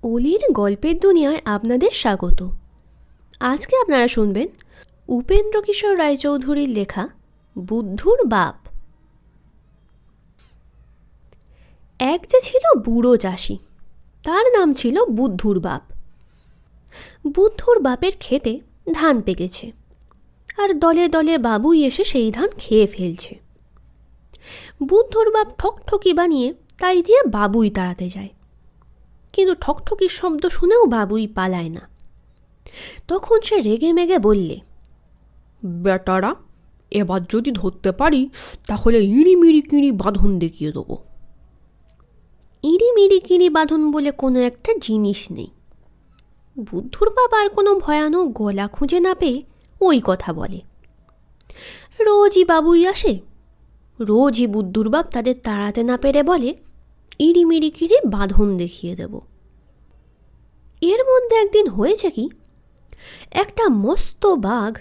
অলির গল্পের দুনিয়ায় আপনাদের স্বাগত। আজকে আপনারা শুনবেন উপেন্দ্র কিশোর রায়চৌধুরীর লেখা বুদ্ধুর বাপ। এক যে ছিল বুড়ো চাষি, তার নাম ছিল বুদ্ধুর বাপ। বুদ্ধুর বাপের ক্ষেতে ধান পেকেছে, আর দলে দলে বাবুই এসে সেই ধান খেয়ে ফেলছে। বুদ্ধুর বাপ ঠকঠকি বানিয়ে তাই দিয়ে বাবুই তাড়াতে যায়, কিন্তু ঠকঠকির শব্দ শুনেও বাবুই পালায় না। তখন সে রেগে মেগে বললে, বেটারা, এবার যদি ধরতে পারি তাহলে ইঁড়িমিড়ি কিঁড়ি বাঁধন দেখিয়ে দেবো। ইঁড়িমিড়ি কিঁড়ি বাঁধন বলে কোনো একটা জিনিস নেই। বুদ্ধুর বাপ আর কোনো ভয়ানক গলা খুঁজে না পেয়ে ওই কথা বলে। রোজই বাবুই আসে, রোজই বুদ্ধুর বাপ তাদের তাড়াতে না পেরে বলে, ইঁড়িমিড়ি কিঁড়ি বাঁধন দেখিয়ে দেব। এর মধ্যে একদিন হয়েছে কি, একটা মস্ত বাঘ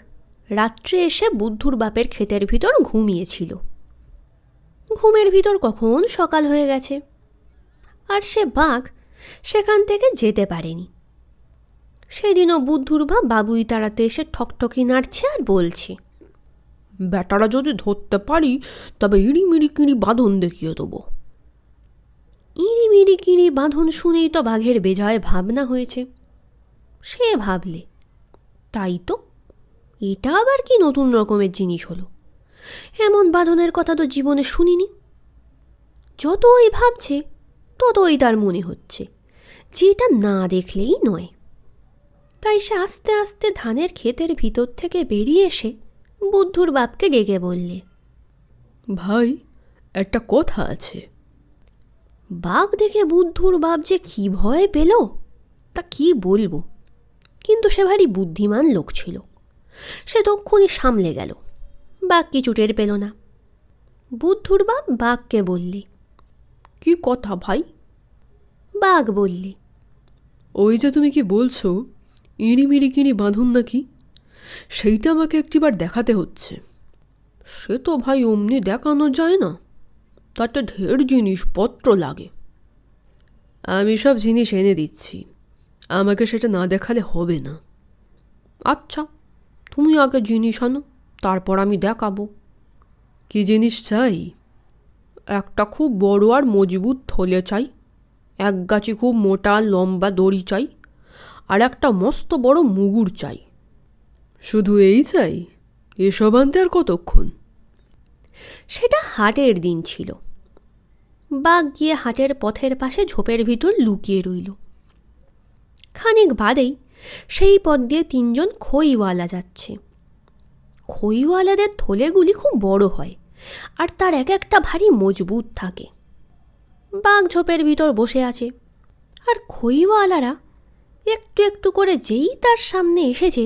রাত্রে এসে বুদ্ধুর বাপের ক্ষেতের ভিতর ঘুমিয়েছিল। ঘুমের ভিতর কখন সকাল হয়ে গেছে, আর সে বাঘ সেখান থেকে যেতে পারেনি। সেদিনও বুদ্ধুর বাপ বাবুই তাড়াতে এসে ঠকঠকি নাড়ছে আর বলছে, বেটারা যদি ধরতে পারি তবে ইঁড়িমিড়ি কিঁড়ি বাঁধন দেখিয়ে দেবো। ইঁড়িমিড়ি কিঁড়ি বাঁধন শুনেই তো বাঘের বেজায় ভাবনা হয়েছে। সে ভাবলে, তাই তো, এটা আবার কি নতুন রকমের জিনিস হলো, এমন বাঁধনের কথা তো জীবনে শুনিনি। যতই ভাবছে ততই তার মনে হচ্ছে যেটা না দেখলেই নয়। তাই সে আস্তে আস্তে ধানের ক্ষেতের ভিতর থেকে বেরিয়ে এসে বুদ্ধুর বাপকে ডেকে বললে, ভাই, একটা কথা আছে। বাঘ দেখে বুদ্ধুর বাপ যে কি ভয় পেল তা কি বলবো, কিন্তু সে ভারী বুদ্ধিমান লোক ছিল। সে তক্ষুনি সামলে গেল, বাঘ কিছু টের পেল না। বুদ্ধুর বাপ বাঘকে বললে, কি কথা ভাই? বাঘ বললে, ওই যে তুমি কি বলছো ইঁড়িমিড়ি কিঁড়ি বাঁধন নাকি, সেইটা আমাকে একটিবার দেখাতে হচ্ছে। সে তো ভাই অমনি দেখানো যায় না, তাতে ঢের জিনিসপত্র লাগে। আমি সব জিনিস এনে দিচ্ছি, আমাকে সেটা না দেখালে হবে না। আচ্ছা, তুমি আগে জিনিস আনো, তারপর আমি দেখাবো। কি জিনিস চাই? একটা খুব বড় আর মজবুত থলে চাই, এক গাছি খুব মোটা লম্বা দড়ি চাই, আর একটা মস্ত বড় মুগুর চাই। শুধু এই চাই? এসব আনতে আর কতক্ষণ? সেটা হাটের দিন ছিল। বাঘ গিয়ে হাটের পথের পাশে ঝোপের ভিতর লুকিয়ে রইল। খানিক বাদেই সেই পথ দিয়ে তিনজন খইওয়ালা যাচ্ছে। খইওয়ালাদের থলেগুলি খুব বড় হয়, আর তার এক একটা ভারী মজবুত থাকে। বাঘ ঝোপের ভিতর বসে আছে, আর খইওয়ালারা একটু একটু করে যেই তার সামনে এসেছে,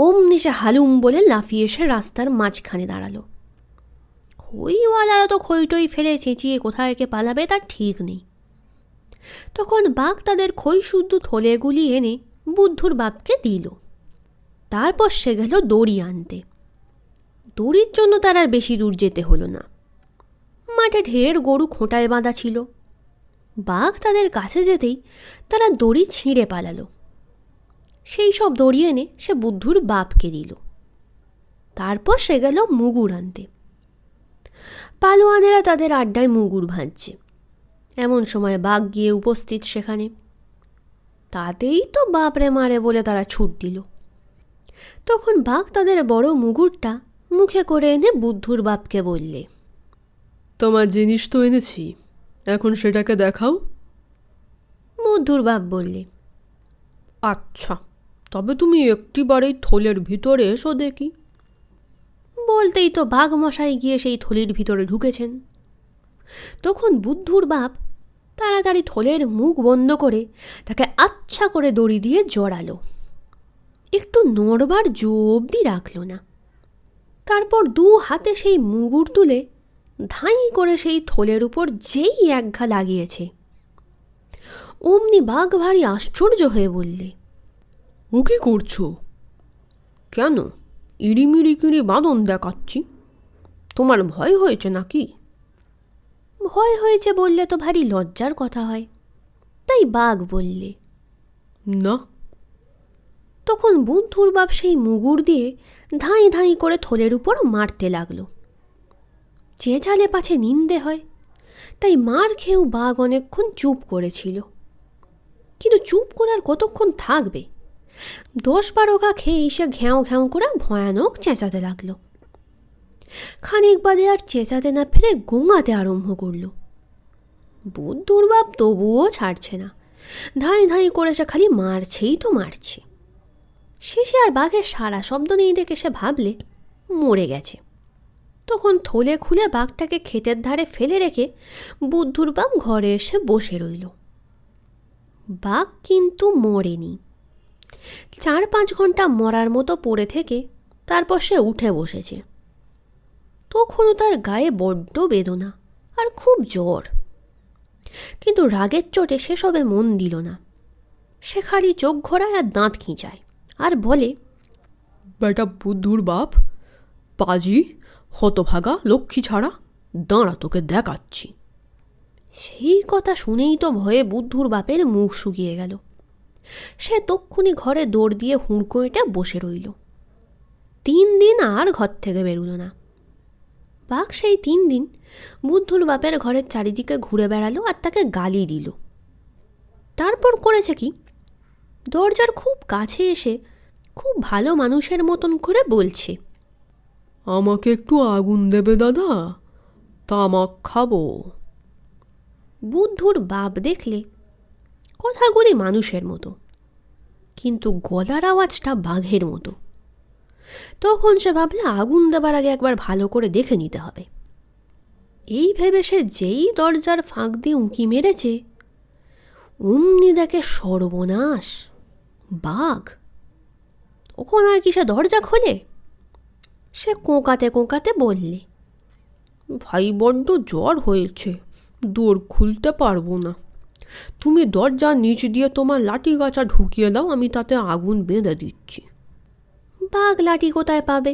অমনি সে হালুম বলে লাফিয়ে এসে রাস্তার মাঝখানে দাঁড়ালো। খইওয়ালারা তো খইটই ফেলে চেঁচিয়ে কোথায় একে পালাবে তার ঠিক নেই। তখন বাঘ তাদের খই শুদ্ধ থলেগুলি এনে বুদ্ধুর বাপকে দিল। তারপর সে গেল দড়ি আনতে। দড়ির জন্য তার আর বেশি দূর যেতে হলো না। মাঠে ঢের গরু খোঁটায় বাঁধা ছিল। বাঘ তাদের কাছে যেতেই তারা দড়ি ছিঁড়ে পালালো। সেই সব দড়ি এনে সে বুদ্ধুর বাপকে দিল। তারপর সে গেল মুগুর আনতে। পালোয়ানেরা তাদের আড্ডায় মুগুর ভাঁজছে। এমন সময় বাঘ গিয়ে উপস্থিত সেখানে। তাতেই তো বাপরে মারে বলে তারা ছুট দিল। তখন বাঘ তাদের বড় মুগুরটা মুখে করে এনে বুদ্ধুর বাপকে বললে, তোমার জিনিস তো এনেছি, এখন সেটাকে দেখাও। বুদ্ধুর বাপ বললে, আচ্ছা, তবে তুমি একটিবারেই থলের ভিতরে এসো দেখি। বলতেই তো বাঘ মশাই গিয়ে সেই থলির ভিতরে ঢুকেছেন। তখন বুদ্ধুর বাপ তাড়াতাড়ি থলের মুখ বন্ধ করে তাকে আচ্ছা করে দড়ি দিয়ে জড়ালো। একটু নড়বার জো অবধি রাখল না। তারপর দু হাতে সেই মুগুর তুলে ধাঁই করে সেই থলের উপর যেই একঘা লাগিয়েছে, অমনি বাঘ ভারী আশ্চর্য হয়ে বললে, ও কি করছো? কেন, ইঁড়িমিড়ি কিঁড়ি বাঁধন দেখাচ্ছি, তোমার ভয় হয়েছে নাকি? ভয় হয়েছে বললে তো ভারী লজ্জার কথা হয়। তাই বাঘ বললে, না। তখন বুদ্ধুর বাপ সেই মুগুর দিয়ে ধাঁই ধাঁই করে থলের উপর মারতে লাগলো। চেঁচালে পাছে নিন্দে হয়, তাই মার খেয়েও বাঘ অনেকক্ষণ চুপ করেছিল। কিন্তু চুপ করার কতক্ষণ থাকবে? 10-12 ঘা খেয়ে এসে ঘ্যাঁও ঘ্যাঁও করে ভয়ানক চেঁচাতে লাগলো। খানিক বাদে আর চেঁচাতে না ফিরে গোঙাতে আরম্ভ করলো। বুদ্ধুর বাপ তবুও ছাড়ছে না, ধাঁই ধাঁই করে সে খালি মারছেই তো মারছে। শেষে আর বাঘের সারা শব্দ নেই দেখে সে ভাবলে মরে গেছে। তখন থলে খুলে বাঘটাকে ক্ষেতের ধারে ফেলে রেখে বুদ্ধুর বাপ ঘরে এসে বসে রইল। বাঘ কিন্তু মরেনি। 4-5 ঘন্টা মরার মতো পড়ে থেকে তারপর সে উঠে বসেছে। তখনও তার গায়ে বড্ড বেদনা আর খুব জ্বর, কিন্তু রাগের চোটে সেসবে মন দিল না। সে খালি চোখ ঘোরায় আর দাঁত খিঁচায় আর বলে, বেটা বুদ্ধুর বাপ, পাজি, হতভাগা, লক্ষ্মী ছাড়া, দাঁড়া তোকে দেখাচ্ছি। সেই কথা শুনেই তো ভয়ে বুদ্ধুর বাপের মুখ শুকিয়ে গেল। সে তক্ষুনি ঘরে দৌড় দিয়ে হুঁড়কো এঁটে বসে রইল। 3 দিন আর ঘর থেকে বেরোল না। বাঘ সেই 3 দিন বুদ্ধুর বাপের ঘরের চারিদিকে ঘুরে বেড়ালো আর তাকে গালি দিল। তারপর করেছে কি, দরজার খুব কাছে এসে খুব ভালো মানুষের মতন করে বলছে, আমাকে একটু আগুন দেবে দাদা, তামাক খাবো। বুদ্ধুর বাপ দেখলে কথাগুলি মানুষের মতো, কিন্তু গলার আওয়াজটা বাঘের মতো। তখন সে ভাবলে আগুন দেবার আগে একবার ভালো করে দেখে নিতে হবে। এই ভেবে সে যেই দরজার ফাঁক দিয়ে উঁকি মেরেছে, অমনি দেখে সর্বনাশ, বাঘ। তখন আর কি সে দরজা খোলে? সে কোঁকাতে কোঁকাতে বললে, ভাই বড্ড জ্বর হয়েছে, দোর খুলতে পারবো না। তুমি দরজার নিচ দিয়ে তোমার লাঠি গাছা ঢুকিয়ে দাও, আমি তাতে আগুন বেঁধে দিচ্ছি। বাঘ লাঠি কোথায় পাবে?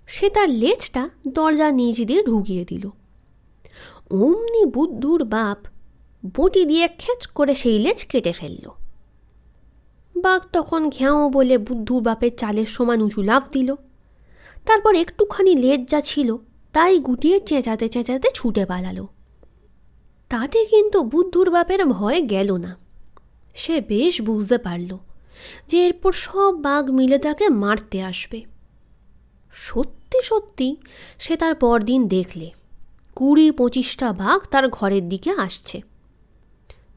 সে তার লেজটা দরজার নিচ দিয়ে ঢুকিয়ে দিল। অমনি বুদ্ধুর বাপ বটি দিয়ে খেঁচ করে সেই লেজ কেটে ফেলল। বাঘ তখন ঘ্যাঁও বলে বুদ্ধুর বাপের চালের সমান উঁচু লাফ দিল। তারপর একটুখানি লেজ যা ছিল তাই গুটিয়ে চেঁচাতে চেঁচাতে ছুটে পালালো। তাতে কিন্তু বুদ্ধুর বাপের ভয় গেল না। সে বেশ বুঝতে পারল যে এরপর সব বাঘ মিলে তাকে মারতে আসবে। সত্যি সত্যি সে তার পরদিন দেখলে 20-25টা বাঘ তার ঘরের দিকে আসছে।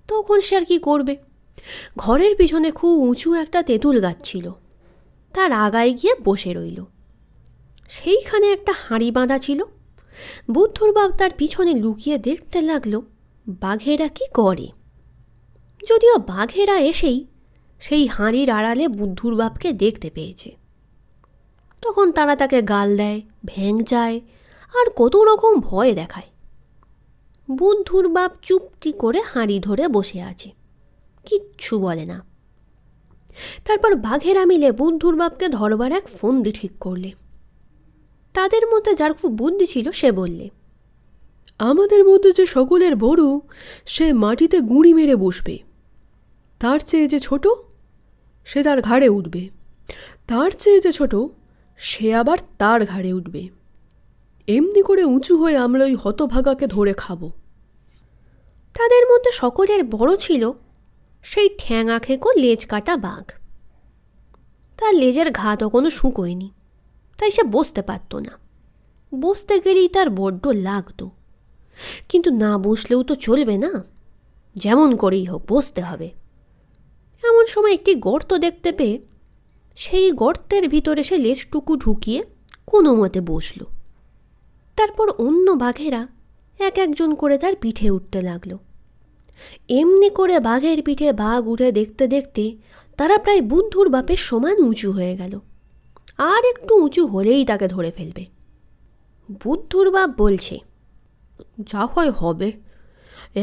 তখন সে আর কি করবে? ঘরের পিছনে খুব উঁচু একটা তেঁতুল গাছ ছিল, তার আগায় গিয়ে বসে রইল। সেইখানে একটা হাঁড়ি বাঁধা ছিল। বুদ্ধুর বাপ তার পিছনে লুকিয়ে দেখতে লাগলো বাঘেরা কি করে। যদিও বাঘেরা এসেই সেই হাঁড়ির আড়ালে বুদ্ধুর বাপকে দেখতে পেয়েছে। তখন তারা তাকে গাল দেয়, ভ্যাংচায় আর কত রকম ভয় দেখায়। বুদ্ধুর বাপ চুপটি করে হাঁড়ি ধরে বসে আছে, কিচ্ছু বলে না। তারপর বাঘেরা মিলে বুদ্ধুর বাপকে ধরবার এক ফন্দি ঠিক করলে। তাদের মধ্যে যার খুব বুদ্ধি ছিল সে বললে, আমাদের মধ্যে যে সকলের বড়, সে মাটিতে গুঁড়ি মেরে বসবে। তার চেয়ে যে ছোট, সে তার ঘাড়ে উঠবে। তার চেয়ে যে ছোট, সে আবার তার ঘাড়ে উঠবে। এমনি করে উঁচু হয়ে আমরা ওই হতভাগাকে ধরে খাবো। তাদের মধ্যে সকলের বড় ছিল সেই ঠ্যাঙা খেকো লেজ কাটা বাঘ। তার লেজের ঘা তখনও শুকোয়নি, তাই সে বসতে পারত না। বসতে গেলেই তার বড্ড লাগতো, কিন্তু না বসলেও তো চলবে না, যেমন করেই হোক বসতে হবে। এমন সময় একটি গর্ত দেখতে পেয়ে সেই গর্তের ভিতরে সে লেজটুকু ঢুকিয়ে কোনো মতে বসল। তারপর অন্য বাঘেরা এক একজন করে তার পিঠে উঠতে লাগলো। এমনি করে বাঘের পিঠে বাঘ উঠে দেখতে দেখতে তারা প্রায় বুদ্ধুর বাপের সমান উঁচু হয়ে গেল। আর একটু উঁচু হলেই তাকে ধরে ফেলবে। বুদ্ধুর বাপ বলছে, যা হয় হবে,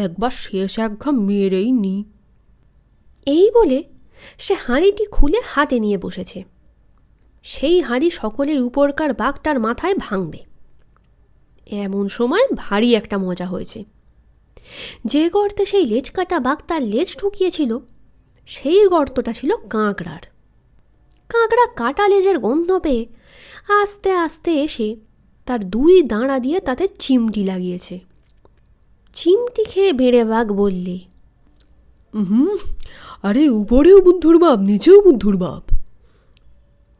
একবার শেষ এক ঘা মেরেই নি। এই বলে সে হাঁড়িটি খুলে হাতে নিয়ে বসেছে। সেই হাঁড়ি সকলের উপরকার বাঘটার মাথায় ভাঙবে। এমন সময় ভারী একটা মজা হয়েছে। যে গর্তে সেই লেজ কাটা বাঘ তার লেজ ঢুকিয়েছিল, সেই গর্তটা ছিল কাঁকড়ার। কাঁকড়া কাটা লেজের গন্ধ পেয়ে আস্তে আস্তে এসে তার দুই দাঁড়া দিয়ে তাতে চিমটি লাগিয়েছে। চিমটি খেয়ে বেড়ে বাঘ বললে, আরে উপরেও বুদ্ধুর বাপ, নিচেও বুদ্ধুর বাপ।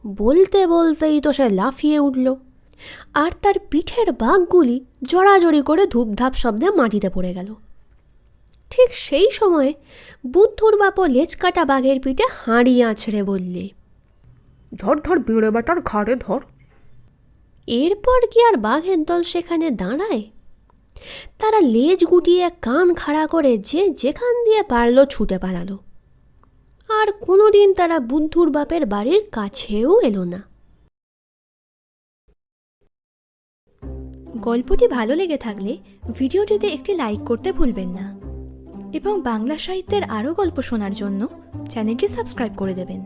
বলতে বলতেই তো সে লাফিয়ে উঠল, আর তার পিঠের বাঘগুলি জড়াজড়ি করে ধূপধাপ শব্দে মাটিতে পড়ে গেল। ঠিক সেই সময় বুদ্ধুর বাপও লেজ কাটা বাঘের পিঠে হাঁড়ি আছড়ে বললে, ধর ধর বেড়ে বেটার ঘাড়ে ধর। এরপর কি আর বাঘের দল সেখানে দাঁড়ায়? তারা লেজ গুটিয়ে কান খাড়া করে যে যেখান দিয়ে পারল ছুটে পালালো। আর কোনোদিন তারা বুদ্ধুর বাপের বাড়ির কাছেও এলো না। গল্পটি ভালো লেগে থাকলে ভিডিওটিতে একটি লাইক করতে ভুলবেন না এবং বাংলা সাহিত্যের আরও গল্প শোনার জন্য চ্যানেলটি সাবস্ক্রাইব করে দেবেন।